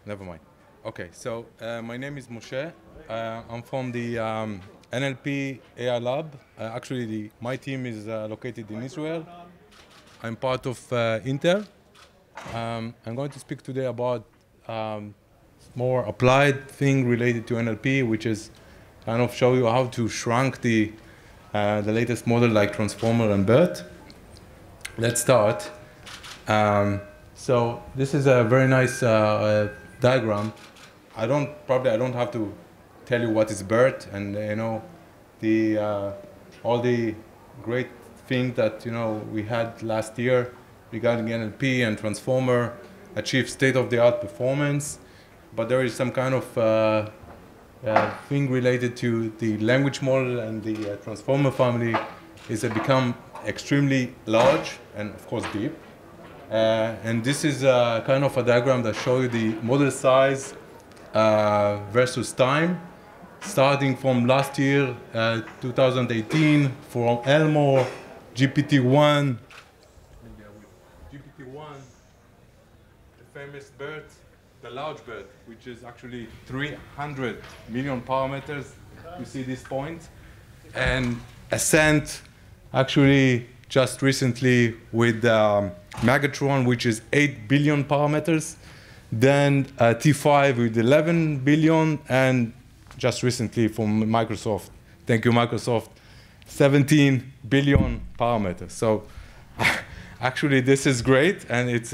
Never mind. Okay, so my name is Moshe. I'm from the NLP AI Lab. My team is located in Israel. I'm part of Intel. I'm going to speak today about more applied thing related to NLP, which is kind of show you how to shrink the latest model like Transformer and BERT. Let's start. So this is a very nice diagram. I don't have to tell you what is BERT and all the great things that we had last year regarding NLP and Transformer achieve state-of-the-art performance, but there is some kind of thing related to the language model and the Transformer family is become extremely large and of course deep. And this is kind of a diagram that shows you the model size versus time, starting from last year, 2018, from Elmore, GPT-1, the famous BERT, the large BERT, which is actually 300 million parameters. You see this point. And Ascent, actually just recently with Megatron, which is 8 billion parameters. Then T5 with 11 billion, and just recently from Microsoft, thank you Microsoft, 17 billion parameters. So actually this is great, and it's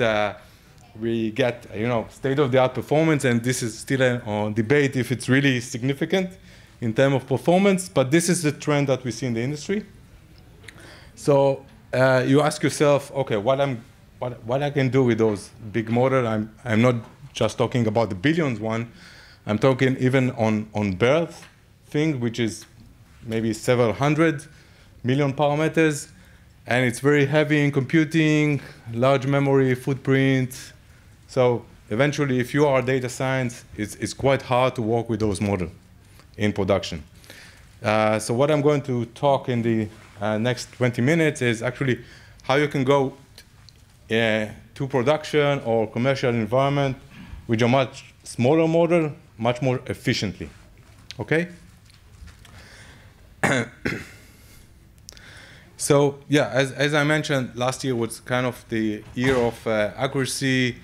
we get state-of-the-art performance, and this is still a debate if it's really significant in terms of performance, but this is the trend that we see in the industry. So you ask yourself, okay, what I can do with those big models? I'm not just talking about the billions one. I'm talking even on BERT thing, which is maybe several hundred million parameters, and it's very heavy in computing, large memory footprint. So eventually, if you are data science, it's quite hard to work with those models in production. So what I'm going to talk in the next 20 minutes is actually how you can go to production or commercial environment with a much smaller model, much more efficiently. Okay? So yeah, as I mentioned, last year was kind of the year of accuracy,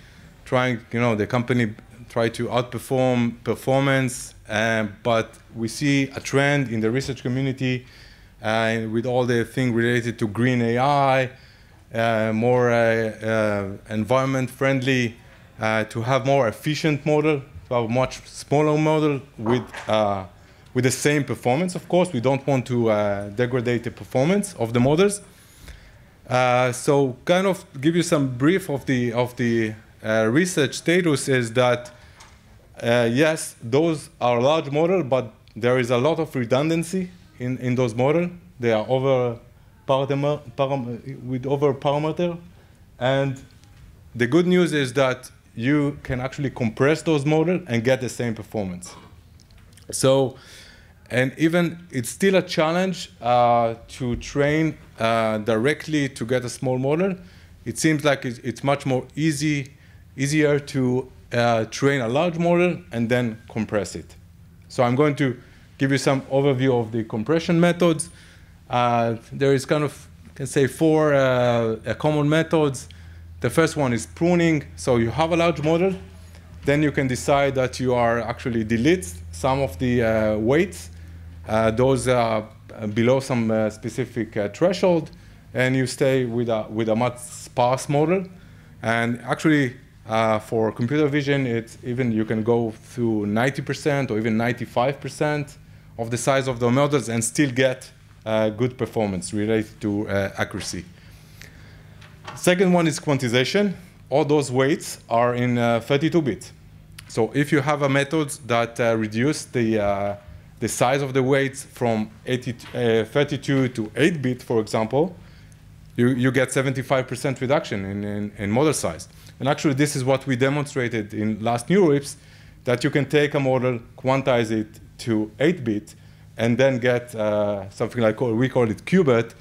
the company tried to outperform performance, but we see a trend in the research community with all the things related to green AI, more environment friendly, to have more efficient model, to have a much smaller model with the same performance. Of course, we don't want to degrade the performance of the models. So kind of give you some brief of the research status is that yes, those are large models, but there is a lot of redundancy in those models. They are over parameter. And the good news is that you can actually compress those models and get the same performance. So, and even it's still a challenge to train directly to get a small model. It seems like it's much more easier to train a large model and then compress it. So I'm going to give you some overview of the compression methods. There is kind of, you can say, four common methods. The first one is pruning. So you have a large model, then you can decide that you are actually delete some of the weights, those are below some specific threshold, and you stay with a much sparse model. And actually, for computer vision, you can go through 90% or even 95% of the size of the models and still get good performance related to accuracy. Second one is quantization. All those weights are in 32-bit. So if you have a method that reduce the size of the weights from 32 to 8-bit, for example, you get 75% reduction in model size. And actually, this is what we demonstrated in last NeurIPS, that you can take a model, quantize it to 8-bit, and then get something like, we call it qubit,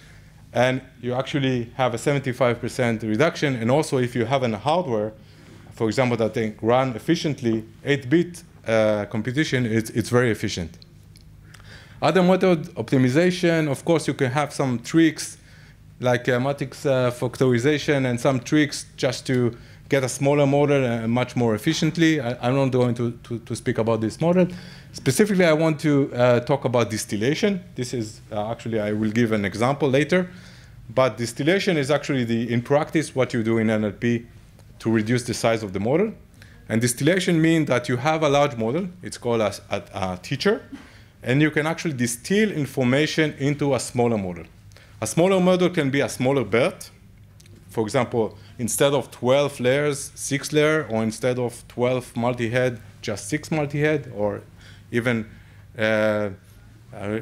and you actually have a 75% reduction. And also, if you have a hardware, for example, that they run efficiently, 8-bit computation, it's very efficient. Other method optimization, of course, you can have some tricks like matrix factorization and some tricks just to get a smaller model much more efficiently. I'm not going to speak about this model. Specifically, I want to talk about distillation. This is actually, I will give an example later. But distillation is actually, in practice, what you do in NLP to reduce the size of the model. And distillation means that you have a large model. It's called a teacher. And you can actually distill information into a smaller model. A smaller model can be a smaller BERT. For example, instead of 12 layers, 6 layers, or instead of 12 multi-head, just 6 multi-head, or even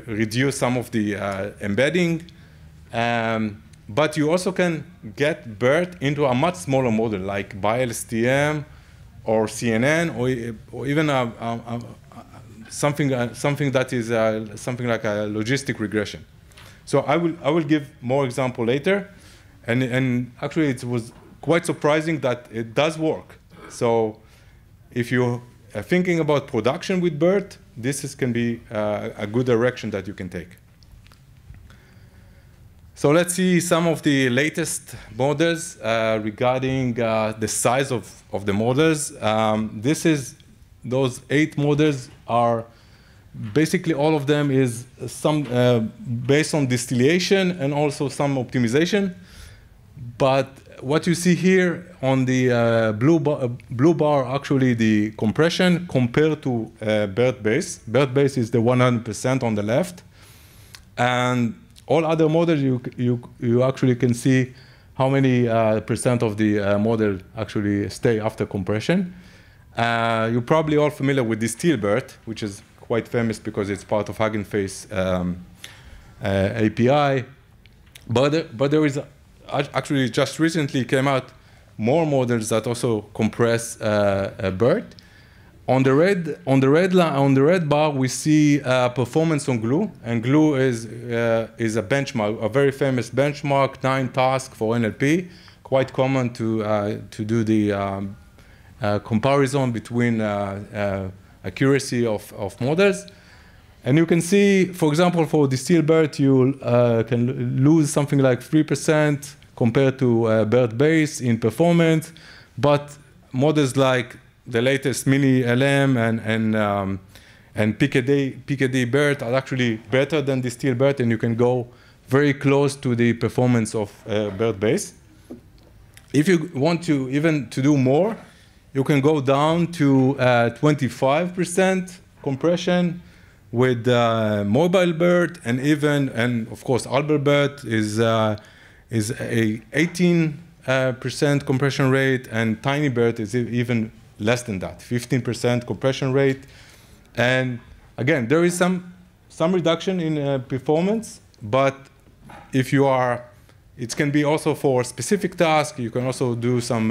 reduce some of the embedding. But you also can get BERT into a much smaller model, like BiLSTM or CNN, or even something that is something like a logistic regression. So I will give more example later, and actually it was quite surprising that it does work. So if you are thinking about production with BERT, this can be a good direction that you can take. So let's see some of the latest models regarding the size of the models. Those 8 models are basically all of them is some based on distillation and also some optimization. But what you see here on the blue bar, actually the compression compared to BERT base. BERT base is the 100% on the left. And all other models, you actually can see how many percent of the model actually stay after compression. You're probably all familiar with DistillBERT, which is quite famous because it's part of Hugging Face API. But there is actually just recently came out more models that also compress BERT. On the red bar, we see performance on Glue, and Glue is a benchmark, a very famous benchmark, 9 tasks for NLP. Quite common to do the comparison between accuracy of models. And you can see, for example, for DistillBERT, you can lose something like 3% compared to BERT base in performance, but models like the latest Mini LM and PKD BERT are actually better than DistillBERT, and you can go very close to the performance of BERT base. If you want to even to do more, you can go down to 25% compression with mobile BERT, and of course AlbertBERT is a 18% compression rate, and TinyBERT is even less than that, 15% compression rate. And again, there is some reduction in performance, but if you are, it can be also for specific tasks. You can also do some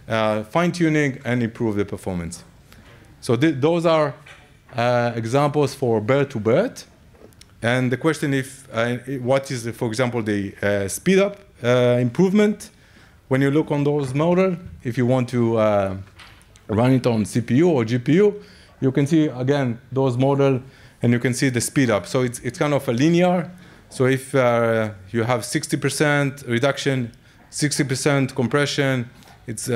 fine-tuning and improve the performance. So those are examples for BERT to BERT. And the question is, what is, for example, the speed up improvement when you look on those models? If you want to run it on CPU or GPU, you can see, again, those models, and you can see the speed up. So it's kind of a linear. So if you have 60% reduction, 60% compression, it's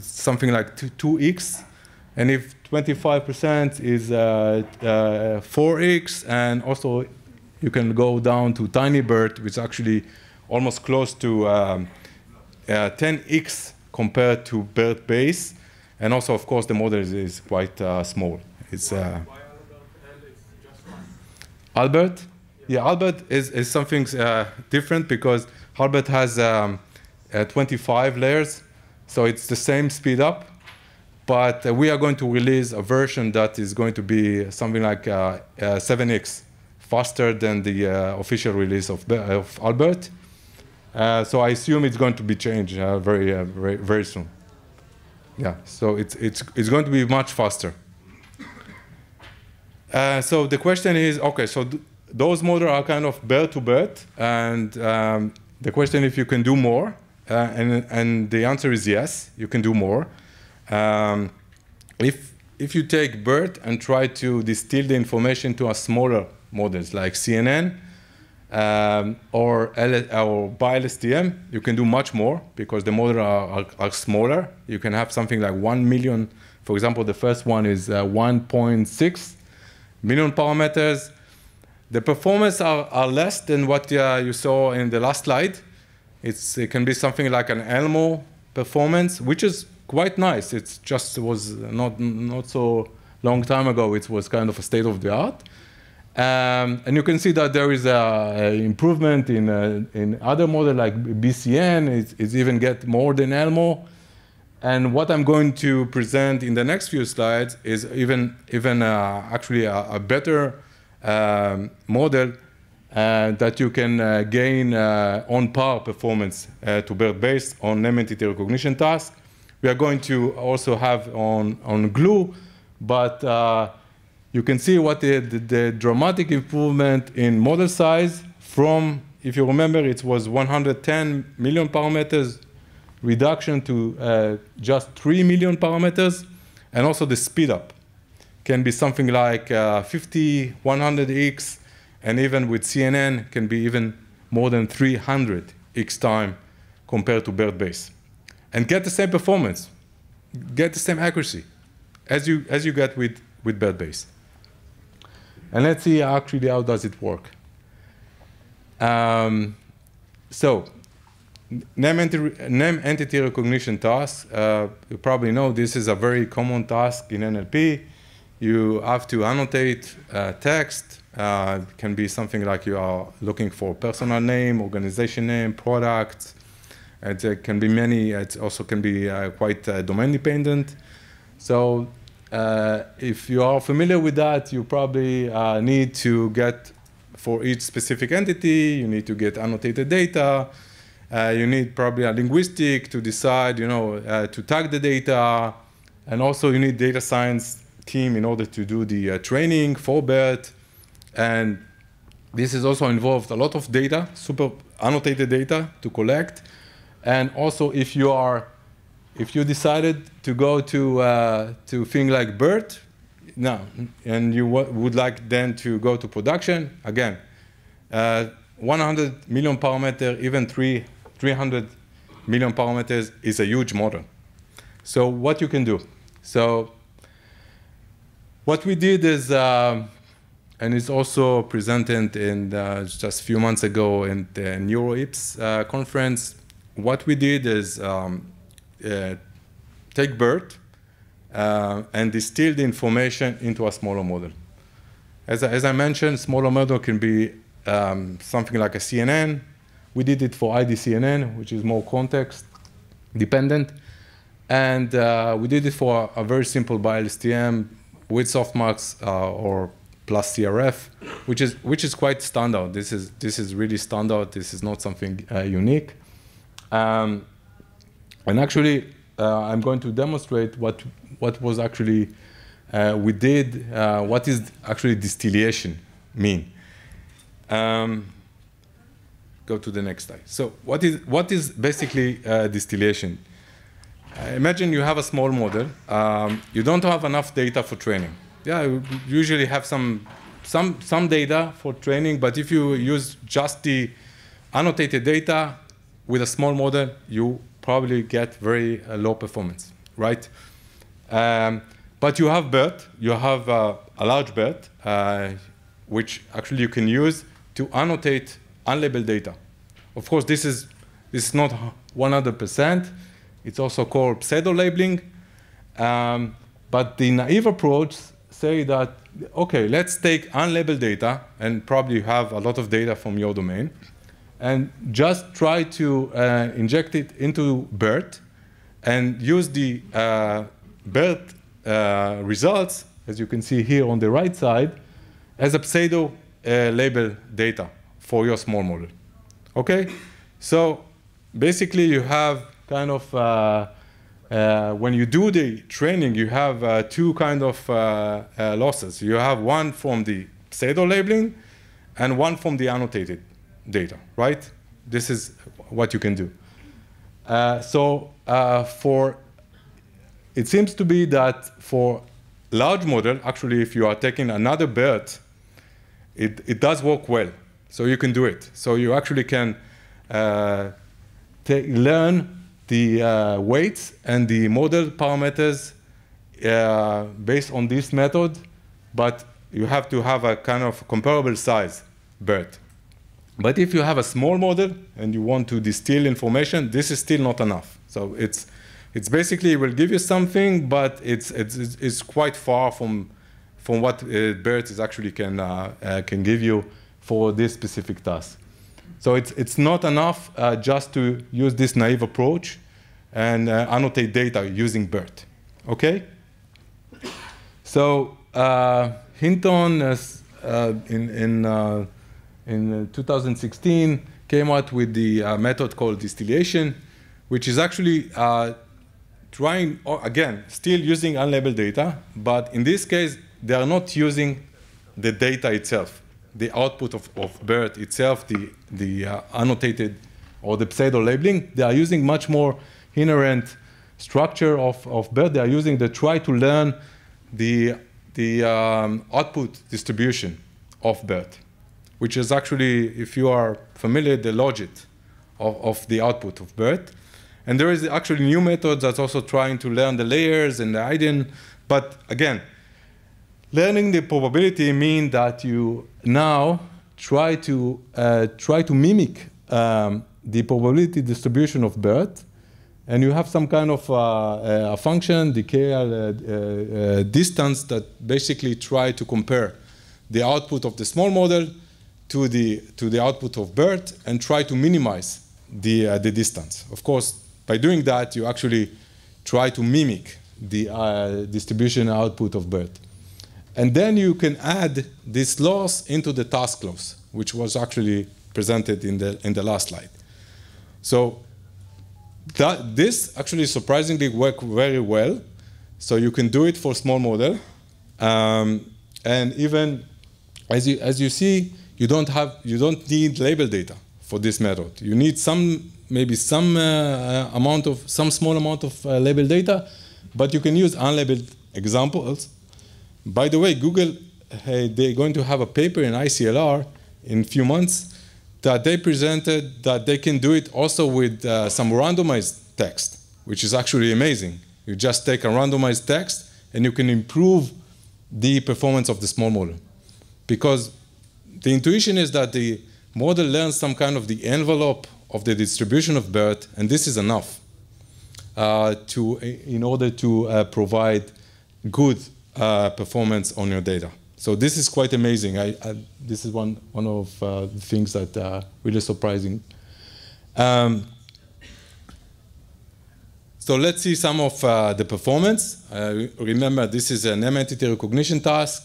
something like 2x. And if 25% is 4x, and also you can go down to TinyBERT, which is actually almost close to 10x compared to BERT base. And also, of course, the model is quite small. It's Albert? Yeah, Albert is something different because Albert has 25 layers, so it's the same speed up. But we are going to release a version that is going to be something like 7x faster than the official release of Albert. So I assume it's going to be changed very soon. Yeah, so it's going to be much faster. So the question is, okay, so those models are kind of BERT to BERT, and the question if you can do more, and the answer is yes, you can do more. If you take BERT and try to distill the information to a smaller models like CNN or by LSTM, you can do much more because the models are smaller. You can have something like 1 million. For example, the first one is 1.6 million parameters. The performance are less than what you saw in the last slide. It can be something like an Elmo performance, which is quite nice. It just was not so long time ago. It was kind of a state of the art. And you can see that there is an improvement in other models like BCN. It's even get more than Elmo. And what I'm going to present in the next few slides is even actually a better model that you can gain on par performance to BERT based on name entity recognition task. We are going to also have on glue, but you can see what the dramatic improvement in model size from, if you remember, it was 110 million parameters reduction to just 3 million parameters, and also the speed up can be something like 50, 100x, and even with CNN can be even more than 300x time compared to BERT base. And get the same performance, get the same accuracy as you get with BERT base. And let's see actually how does it work. So name entity recognition task, you probably know this is a very common task in NLP. You have to annotate text. It can be something like you are looking for personal name, organization name, product. It can be many. It also can be quite domain dependent. So if you are familiar with that, you probably need to get, for each specific entity, you need to get annotated data. You need probably a linguistic to decide, to tag the data. And also you need data science team in order to do the training for BERT. And this is also involved a lot of data, super annotated data to collect. And also if you decided to go to things like BERT, now, and you would like then to go to production, again, 100 million parameter, even 300 million parameters is a huge model. So what you can do? So what we did is, and it's also presented in just a few months ago in the NeuroIPS conference. What we did is take BERT and distill the information into a smaller model. As I mentioned, smaller model can be something like a CNN. We did it for IDCNN, which is more context dependent. And we did it for a very simple by LSTM with softmax or plus CRF, which is quite standard. This is really standard. This is not something unique. And actually, I'm going to demonstrate what was actually we did. What is actually distillation mean? Go to the next slide. So what is basically distillation? Imagine you have a small model. You don't have enough data for training. Yeah, you usually have some data for training, but if you use just the annotated data with a small model, you probably get very low performance, right? But you have BERT. You have a large BERT, which actually you can use to annotate unlabeled data. Of course, this is not 100%. It's also called pseudo-labeling. But the naive approach say that, OK, let's take unlabeled data, and probably you have a lot of data from your domain, and just try to inject it into BERT and use the BERT results, as you can see here on the right side, as a pseudo-label data for your small model. OK? So basically, you have kind of, when you do the training, you have two kind of losses. You have one from the pseudo-labeling and one from the annotated data, right? This is what you can do. So for it seems to be that for large model, actually, if you are taking another BERT, it does work well. So you can do it. So you actually can learn the weights and the model parameters based on this method, but you have to have a kind of comparable size BERT. But if you have a small model and you want to distill information, this is still not enough. So it's basically, it will give you something, but it's quite far from what BERT is actually can give you for this specific task. So it's not enough just to use this naive approach and annotate data using BERT. Okay? So Hinton in 2016 came out with the method called distillation, which is actually trying, again, still using unlabeled data, but in this case, they are not using the data itself, the output of BERT itself, the annotated or the pseudo labeling. They are using much more inherent structure of BERT. They are using the try to learn the output distribution of BERT, which is actually, if you are familiar, the logit of the output of BERT. And there is actually new methods that's also trying to learn the layers and the hidden. But again, learning the probability means that you now try to mimic the probability distribution of BERT, and you have some kind of a function, the KL distance, that basically try to compare the output of the small model to the output of BERT and try to minimize the distance. Of course, by doing that, you actually try to mimic the distribution output of BERT. And then you can add this loss into the task loss, which was actually presented in the last slide. So this actually surprisingly worked very well. So you can do it for small model. And even as you see, you don't need label data for this method. You need maybe some small amount of labeled data, but you can use unlabeled examples. By the way, Google, they're going to have a paper in ICLR in a few months that they presented that they can do it also with some randomized text, which is actually amazing. You just take a randomized text and you can improve the performance of the small model. Because the intuition is that the model learns some kind of the envelope of the distribution of BERT, and this is enough in order to provide good performance on your data. So this is quite amazing. This is one of the things that are really surprising. So let's see some of the performance. Remember, this is an M-entity recognition task.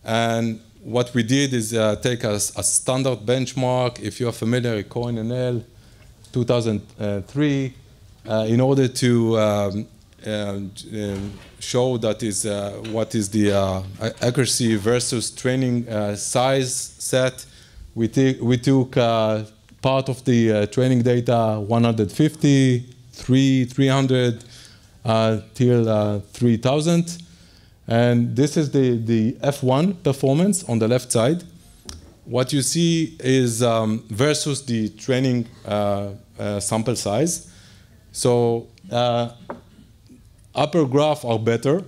And what we did is take a standard benchmark, if you're familiar with Cohen and L, 2003, in order to show that is what is the accuracy versus training size set. We took part of the training data, 150, 300, till 3,000. And this is the F1 performance on the left side. What you see is versus the training sample size. So upper graph are better.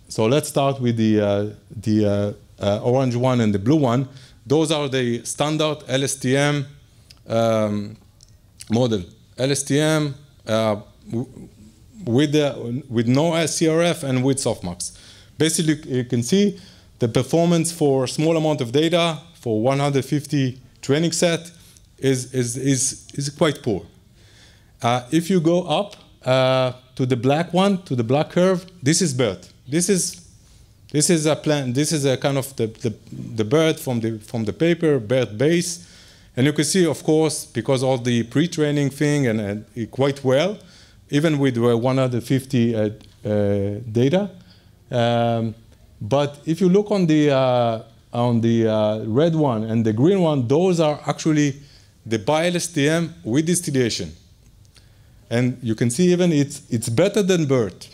So let's start with the orange one and the blue one. Those are the standard LSTM model. LSTM with no CRF and with softmax. Basically, you can see the performance for small amount of data for 150 training set is quite poor. If you go up to the black one, to the black curve, this is BERT. This is a plan. This is a kind of the BERT from the paper, BERT base, and you can see, of course, because all the pre-training thing and quite well, even with 150 data. But if you look on the red one and the green one, those are actually the bi-LSTM with distillation. And you can see even it's better than BERT.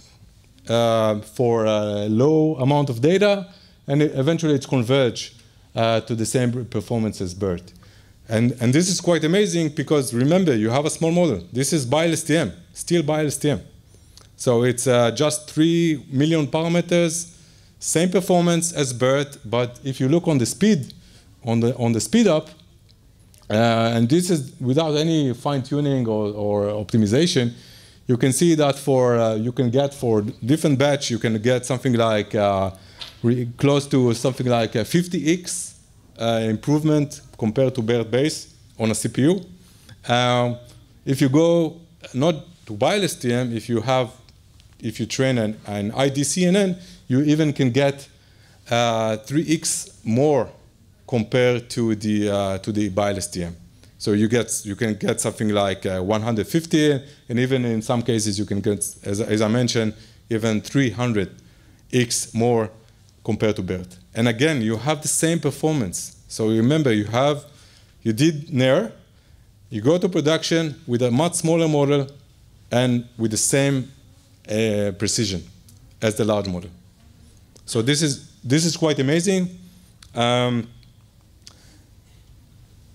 for a low amount of data, and eventually it's converged to the same performance as BERT. And this is quite amazing because remember, you have a small model. This is by LSTM, still by LSTM. So it's just 3 million parameters, same performance as BERT, but if you look on the speed, on the speed up, and this is without any fine-tuning or optimization, you can see that for you can get for different batch, you can get something like close to something like a 50x improvement compared to BERT base on a CPU. If you go not to BiLSTM, if you train an IDCNN, you even can get 3x more compared to the BiLSTM. So you can get something like 150, and even in some cases you can get, as I mentioned, even 300x more compared to BERT. And again, you have the same performance. So remember, you did NER, you go to production with a much smaller model and with the same precision as the large model. So this is quite amazing.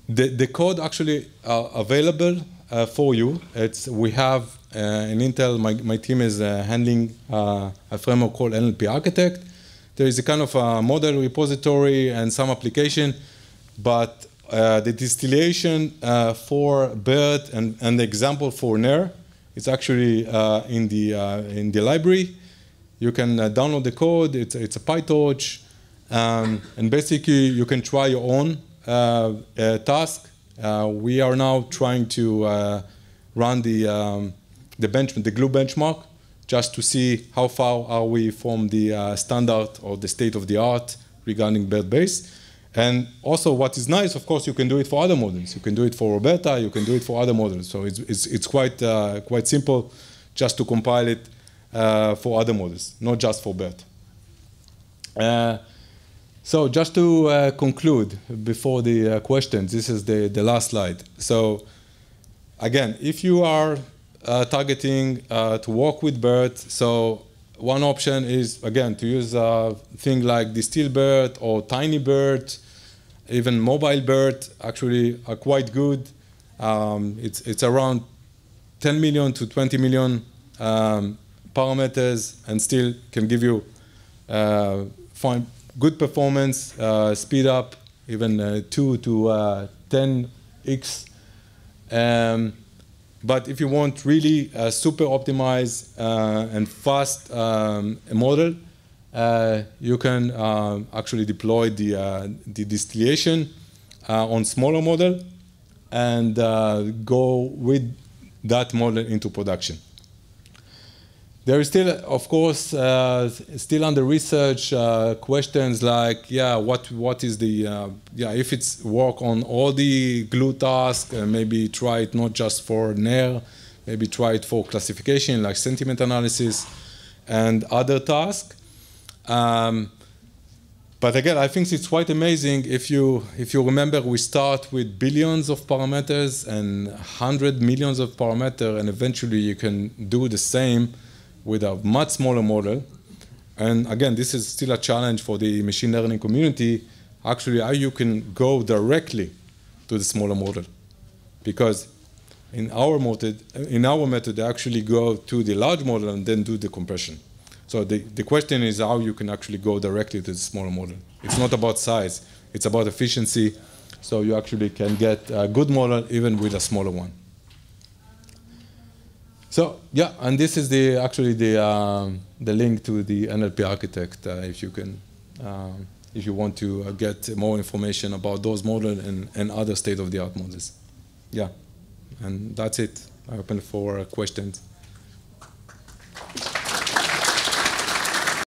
The code actually available for you. We have in Intel, my team is handling a framework called NLP Architect. There is a kind of a model repository and some application, but the distillation for BERT and the example for NER is actually in the library. You can download the code. It's a PyTorch, and basically you can try your own task. We are now trying to run the glue benchmark just to see how far are we from the standard or the state of the art regarding BERT base. And also, what is nice, of course, you can do it for other models. You can do it for Roberta. You can do it for other models. So it's quite simple just to compile it for other models, not just for BERT. So just to conclude before the questions, this is the last slide. So again, if you are targeting to work with BERT, so one option is, again, to use a thing like Distill BERT or Tiny BERT, even Mobile BERT actually are quite good. It's around 10 million to 20 million parameters and still can give you fine, good performance, speed up, even 2 to 10x. But if you want really super optimized and fast model, you can actually deploy the distillation on smaller model and go with that model into production. There is still, of course, still under research questions like, yeah, what is the, if it's work on all the glue tasks, maybe try it not just for NER, maybe try it for classification like sentiment analysis and other tasks. But again, I think it's quite amazing if you remember, we start with billions of parameters and 100 millions of parameters, and eventually you can do the same with a much smaller model. And again, this is still a challenge for the machine learning community, actually how you can go directly to the smaller model. Because in our method, they actually go to the large model and then do the compression. So the question is how you can actually go directly to the smaller model. It's not about size, it's about efficiency. So you actually can get a good model even with a smaller one. So yeah, and this is actually the link to the NLP Architect. If you want to get more information about those models and other state-of-the-art models. Yeah, and that's it. I open for questions.